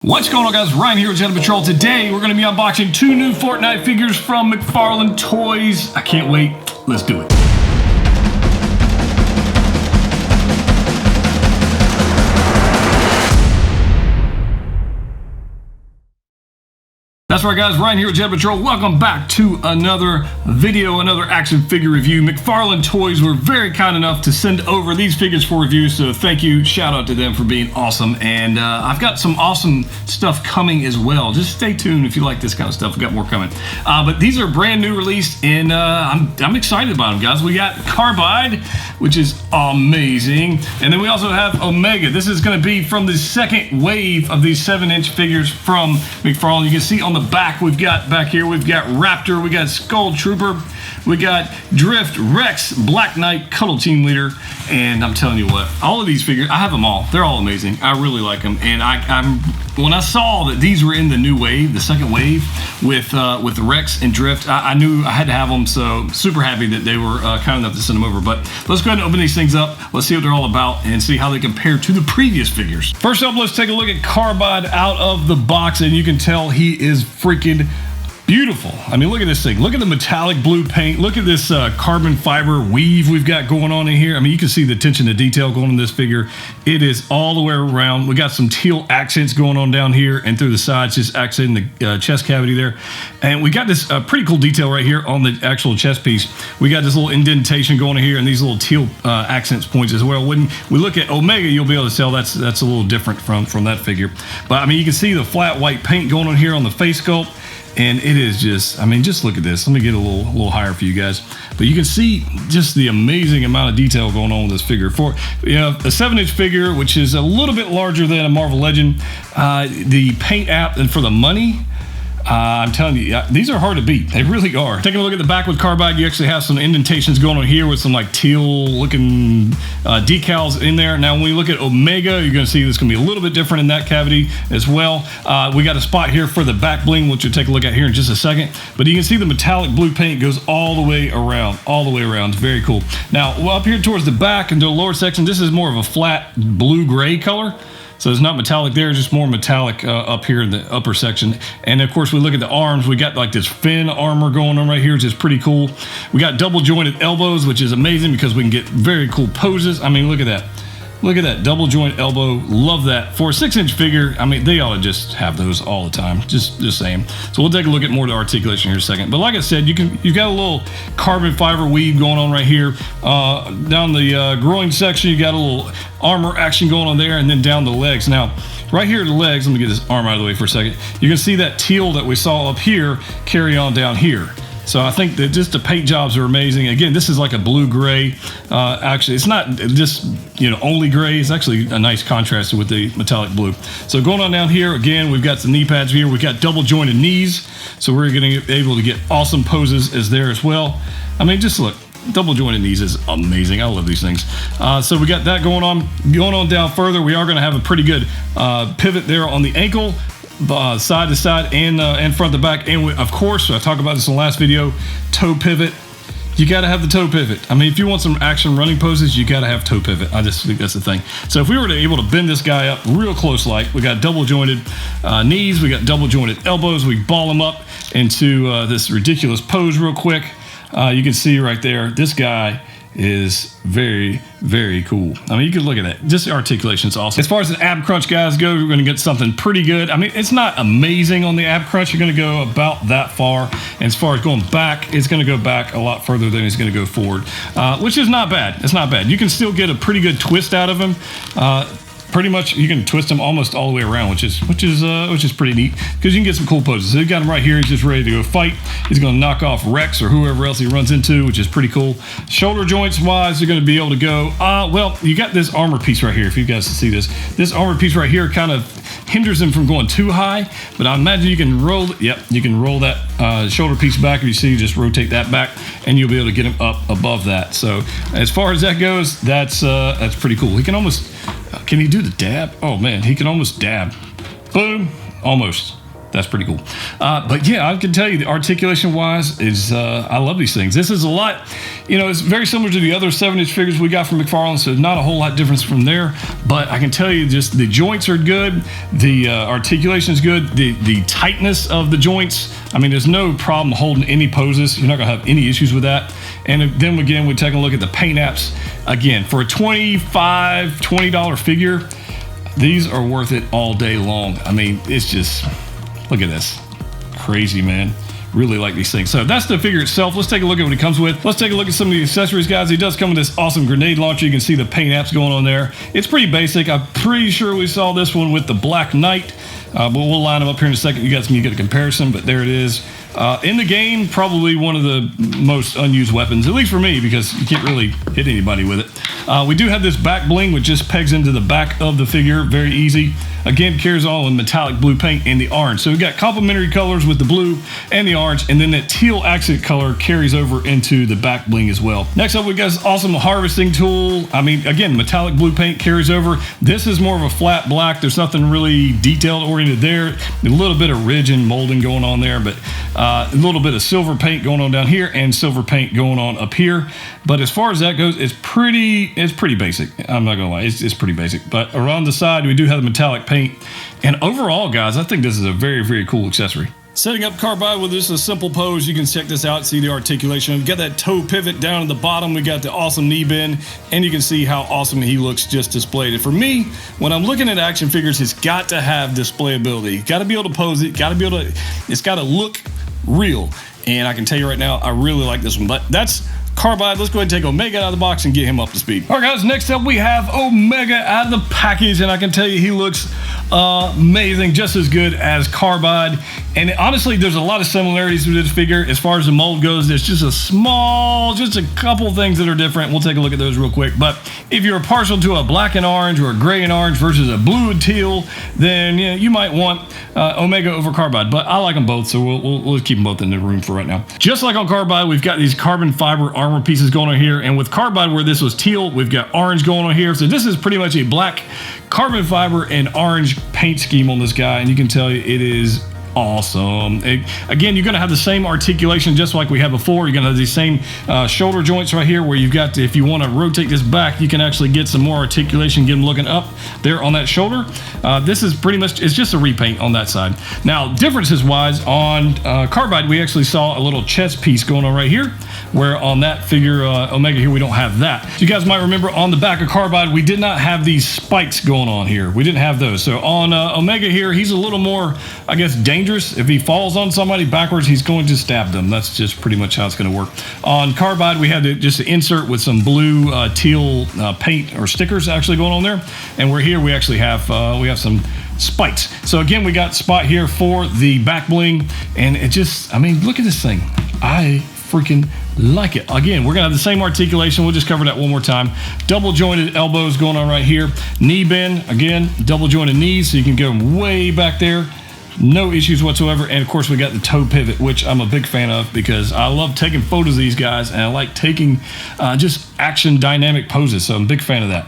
What's going on, guys? Ryan here with Jedha Patrol. Today we're going to be unboxing two new Fortnite figures from McFarlane Toys. I can't wait. Let's do it. That's right, guys. Ryan here with Jedha Patrol. Welcome back to another video, another action figure review. McFarlane Toys were very kind enough to send over these figures for review, so thank you. Shout out to them for being awesome. And I've got some awesome stuff coming as well. Just stay tuned if you like this kind of stuff. We've got more coming. But these are brand new released, and I'm excited about them, guys. We got Carbide, which is amazing. And then we also have Omega. This is going to be from the second wave of these 7-inch figures from McFarlane. You can see on the back, we've got Raptor, we got Skull Trooper, we got Drift, Rex, Black Knight, Cuddle Team Leader, and I'm telling you what, all of these figures, I have them all. They're all amazing. I really like them, and when I saw that these were in the new wave, the second wave, with Rex and Drift, I knew I had to have them, so super happy that they were kind enough to send them over. But let's go ahead and open these things up. Let's see what they're all about and see how they compare to the previous figures. First up, let's take a look at Carbide out of the box, and you can tell he is freaking beautiful. I mean, look at this thing. Look at the metallic blue paint. Look at this carbon fiber weave we've got going on in here. I mean, you can see the attention to detail going on in this figure. It is all the way around. We got some teal accents going on down here and through the sides, just accenting the chest cavity there. And we got this pretty cool detail right here on the actual chest piece. We got this little indentation going on here and these little teal accents points as well. When we look at Omega, you'll be able to tell that's a little different from that figure. But I mean, you can see the flat white paint going on here on the face sculpt. And it is just, I mean, just look at this. Let me get a little higher for you guys. But you can see just the amazing amount of detail going on with this figure. For a 7-inch figure, which is a little bit larger than a Marvel Legend, the paint app, and for the money, I'm telling you, these are hard to beat. They really are. Taking a look at the back with Carbide, you actually have some indentations going on here with some like teal looking decals in there. Now, when we look at Omega, you're going to see this going to be a little bit different in that cavity as well. We got a spot here for the back bling, which we'll take a look at here in just a second. But you can see the metallic blue paint goes all the way around, It's very cool. Now, up here towards the back and the lower section, this is more of a flat blue-gray color. So it's not metallic there, just more metallic up here in the upper section. And of course, we look at the arms, we got like this fin armor going on right here, which is pretty cool. We got double jointed elbows, which is amazing because we can get very cool poses. I mean, look at that. Look at that double joint elbow. Love that. For a 6-inch figure, I mean, they ought to just have those all the time. Just saying. So we'll take a look at more of the articulation here in a second. But like I said, you've got a little carbon fiber weave going on right here. Down the groin section, you got a little armor action going on there, and then down the legs. Now, right here the legs, let me get this arm out of the way for a second. You can see that teal that we saw up here carry on down here. So I think that just the paint jobs are amazing. Again, this is like a blue-gray. Actually, it's not just only gray. It's actually a nice contrast with the metallic blue. So going on down here, again, we've got the knee pads here. We've got double jointed knees. So we're going to be able to get awesome poses as there as well. I mean, just look. Double jointed knees is amazing. I love these things. So we got that going on. Going on down further, we are going to have a pretty good pivot there on the ankle. Side to side and front to back, and of course I talked about this in the last video, toe pivot. You got to have the toe pivot. I mean, if you want some action running poses, you got to have toe pivot. I just think that's the thing. So if we were able to bend this guy up real close, like we got double jointed knees, we got double jointed elbows, we ball them up into this ridiculous pose real quick. You can see right there, this guy is very, very cool. I mean, you can look at that. Just the articulation is awesome. As far as the ab crunch guys go, we're going to get something pretty good. I mean, it's not amazing on the ab crunch. You're going to go about that far. And as far as going back, it's going to go back a lot further than it's going to go forward, which is not bad. It's not bad. You can still get a pretty good twist out of him. Pretty much, you can twist him almost all the way around, which is pretty neat because you can get some cool poses. So you got him right here. He's just ready to go fight. He's going to knock off Rex or whoever else he runs into, which is pretty cool. Shoulder joints wise, you're going to be able to go. Well, you got this armor piece right here. If you guys can see this, this armor piece right here kind of hinders him from going too high. But I imagine you can roll. Yep, you can roll that shoulder piece back. If you see, just rotate that back, and you'll be able to get him up above that. So as far as that goes, that's pretty cool. He can almost. Can he do the dab? Oh man, he can almost dab. Boom, almost. That's pretty cool. But yeah, I can tell you the articulation wise is, I love these things. This is a lot, you know, it's very similar to the other 7-inch figures we got from McFarlane, so not a whole lot difference from there. But I can tell you just the joints are good. The articulation is good. The tightness of the joints, I mean, there's no problem holding any poses. You're not gonna have any issues with that. And then again, we take a look at the paint apps. Again, for a $20 figure, these are worth it all day long. I mean, it's just, look at this. Crazy, man. Really like these things. So that's the figure itself. Let's take a look at what it comes with. Let's take a look at some of the accessories, guys. It does come with this awesome grenade launcher. You can see the paint apps going on there. It's pretty basic. I'm pretty sure we saw this one with the Black Knight, but we'll line them up here in a second. You guys can get a comparison, but there it is. In the game, probably one of the most unused weapons, at least for me, because you can't really hit anybody with it. We do have this back bling, which just pegs into the back of the figure. Very easy. Again, carries all in metallic blue paint and the orange. So we've got complementary colors with the blue and the orange, and then that teal accent color carries over into the back bling as well. Next up, we got this awesome harvesting tool. I mean, again, metallic blue paint carries over. This is more of a flat black. There's nothing really detailed oriented there. A little bit of ridge and molding going on there, but a little bit of silver paint going on down here and silver paint going on up here. But as far as that goes, it's pretty basic. I'm not gonna lie, it's pretty basic. But around the side, we do have the metallic paint. And overall, guys, I think this is a very, very cool accessory. Setting up Carbide with just a simple pose, you can check this out, see the articulation. We've got that toe pivot down at the bottom. We got the awesome knee bend, and you can see how awesome he looks just displayed. And for me, when I'm looking at action figures, it's got to have displayability. You got to be able to pose it, got to be able to, it's got to look real. And I can tell you right now, I really like this one. But that's Carbide. Let's go ahead and take Omega out of the box and get him up to speed. All right, guys, next up we have Omega out of the package, and I can tell you he looks amazing, just as good as Carbide. And honestly, there's a lot of similarities with this figure. As far as the mold goes, there's just a couple things that are different. We'll take a look at those real quick. But if you're partial to a black and orange or a gray and orange versus a blue and teal, then yeah, you might want Omega over Carbide. But I like them both, so we'll keep them both in the room for right now. Just like on Carbide, we've got these carbon fiber armor pieces going on here, and with Carbide, where this was teal, we've got orange going on here. So this is pretty much a black carbon fiber and orange paint scheme on this guy, and you can tell you it is awesome. Again, you're going to have the same articulation just like we had before. You're going to have these same shoulder joints right here where you've got to, if you want to rotate this back, you can actually get some more articulation, get them looking up there on that shoulder. This is pretty much, it's just a repaint on that side. Now, differences wise, on Carbide, we actually saw a little chest piece going on right here, where on that figure, Omega here, we don't have that. So you guys might remember on the back of Carbide, we did not have these spikes going on here. We didn't have those. So on Omega here, he's a little more, I guess, dangerous. If he falls on somebody backwards, he's going to stab them. That's just pretty much how it's going to work. On Carbide, we had just an insert with some blue teal paint or stickers actually going on there. And we're here, we actually have some spikes. So again, we got spot here for the back bling, and it just, I mean, look at this thing. I freaking like it. Again, we're gonna have the same articulation. We'll just cover that one more time. Double jointed elbows going on right here. Knee bend, again, double jointed knees, so you can go way back there. No issues whatsoever. And of course, we got the toe pivot, which I'm a big fan of because I love taking photos of these guys, and I like taking just action dynamic poses. So I'm a big fan of that.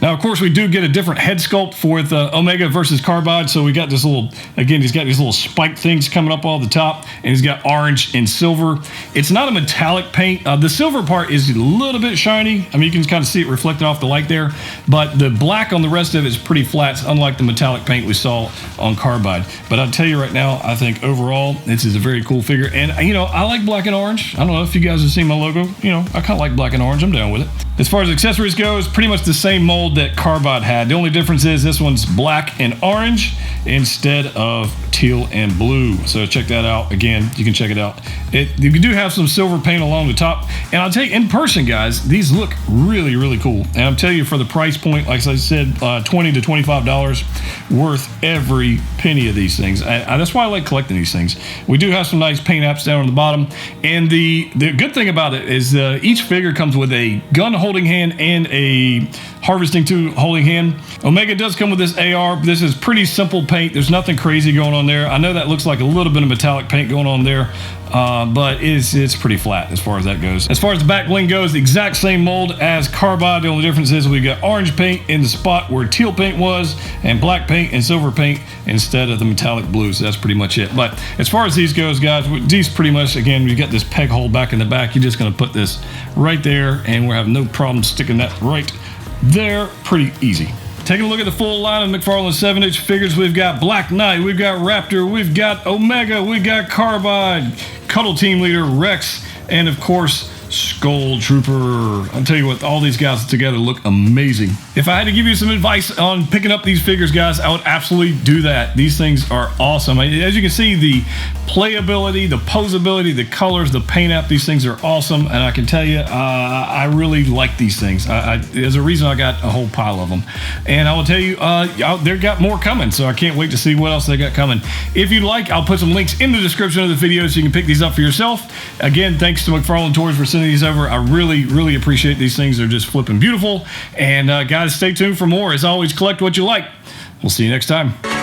Now, of course, we do get a different head sculpt for the Omega versus Carbide. So we got this little, again, he's got these little spike things coming up all the top, and he's got orange and silver. It's not a metallic paint. The silver part is a little bit shiny. I mean, you can kind of see it reflected off the light there, but the black on the rest of it is pretty flat, unlike the metallic paint we saw on Carbide. But I'll tell you right now, I think overall, this is a very cool figure. And, you know, I like black and orange. I don't know if you guys have seen my logo. You know, I kind of like black and orange. I'm down with it. As far as accessories go, it's pretty much the same mold that Carbide had. The only difference is this one's black and orange instead of teal and blue. So check that out. Again, you can check it out. You do have some silver paint along the top. And I'll tell you, in person, guys, these look really, really cool. And I'm telling you, for the price point, like I said, $20 to $25, worth every penny of these things. That's why I like collecting these things. We do have some nice paint apps down on the bottom. And the good thing about it is each figure comes with a gun holding hand and a harvesting tool holding hand. Omega does come with this AR. This is pretty simple paint. There's nothing crazy going on there. there. I know that looks like a little bit of metallic paint going on there, but it's pretty flat as far as that goes. As far as the back bling goes, the exact same mold as Carbide. The only difference is we've got orange paint in the spot where teal paint was, and black paint and silver paint instead of the metallic blue. So that's pretty much it. But as far as these goes, guys, these pretty much, again, you got this peg hole back in the back. You're just going to put this right there, and we're having no problem sticking that right there. Pretty easy. Taking a look at the full line of McFarlane 7-inch figures, we've got Black Knight, we've got Raptor, we've got Omega, we've got Carbide, Cuddle Team Leader, Rex, and of course, Skull Trooper. I'll tell you what, all these guys together look amazing. If I had to give you some advice on picking up these figures, guys, I would absolutely do that. These things are awesome. As you can see, the playability, the posability, the colors, the paint app, these things are awesome. And I can tell you, I really like these things. There's a reason I got a whole pile of them. And I will tell you, they've got more coming, so I can't wait to see what else they got coming. If you'd like, I'll put some links in the description of the video so you can pick these up for yourself. Again, thanks to McFarlane Toys for sending these over. I really appreciate these things. They're just flipping beautiful. And guys, stay tuned for more. As always, collect what you like. We'll see you next time.